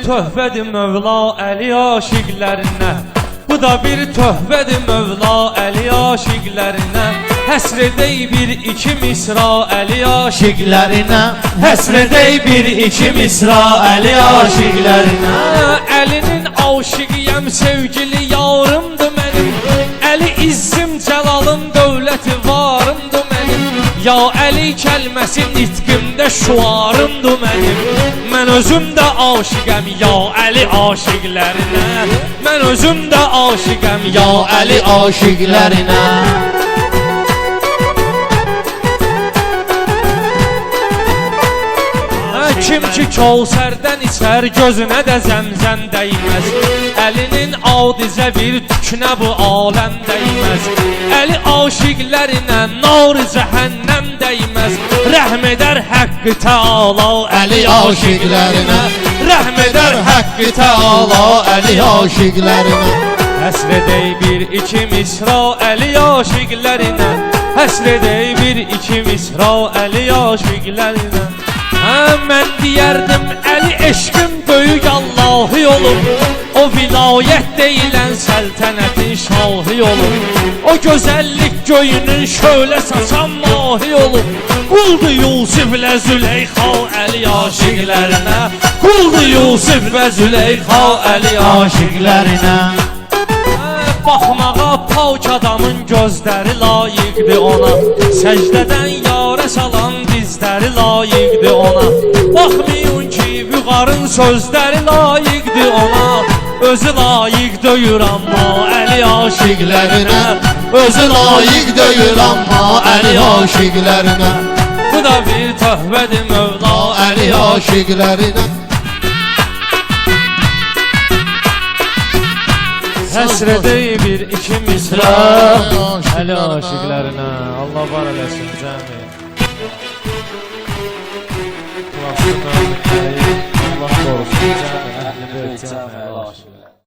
töhfədir Mövla Əli aşiqlərinə. Bu da bir töhfədir Mövla Əli aşiqlərinə. Həsr edək bir iki misra Əli aşiqlərinə. Həsr edək bir iki misra Əli aşiqlərinə. Əlinin aşiqiyəm, sevgili yarımdır mənim. Əli izzim, cəlalım, dövləti varımdır mənim. Ya Əli kəlməsi nitqimdə şuarımdır mənim. Mən özüm də aşiqəm ya Əli aşiqlərinə. Mən özüm də aşiqəm ya Əli aşiqlərinə. Kim ki Kəvsərdən içər, gözünə də zəmzəm dəyməz. Əlinin adizə bir tükünə bu aləm dəyməz. Əli aşiqlərinə nar cəhənnəm dəyməz. Rəhm edər Həqqi Təala Əli aşiqlərinə. Rəhm edər Həqqi Təala Əli aşiqlərinə. Həsr edək bir iki misra Əli aşiqlərinə. Həsr edək bir iki misra Əli aşiqlərinə. Mən deyərdim Əli eşqim böyük Allahi olub. O vilayət deyilən səltənətin şahı olub. O gözəllik göyünün şölə saçan mahi olub. Quldu Yusiflə Züleyxa Əli aşiqlərinə. Quldu Yusif və Züleyxa Əli aşiqlərinə. Baxmağa pak adamın gözləri layiqdir ona. Səcdədən yarə salan dizləri layiqdir ona. Baxmayın ki vüqarın sözləri layiqdir ona. Özü layiq döyür amma Əli aşiqlərinə. Özü layiq döyür amma Əli aşiqlərinə. Bu da bir töhfədir Mövla Əli aşiqlərinə. Həsr edək bir iki misra Əli aşiqlərinə. Allah var eləsin cəmi.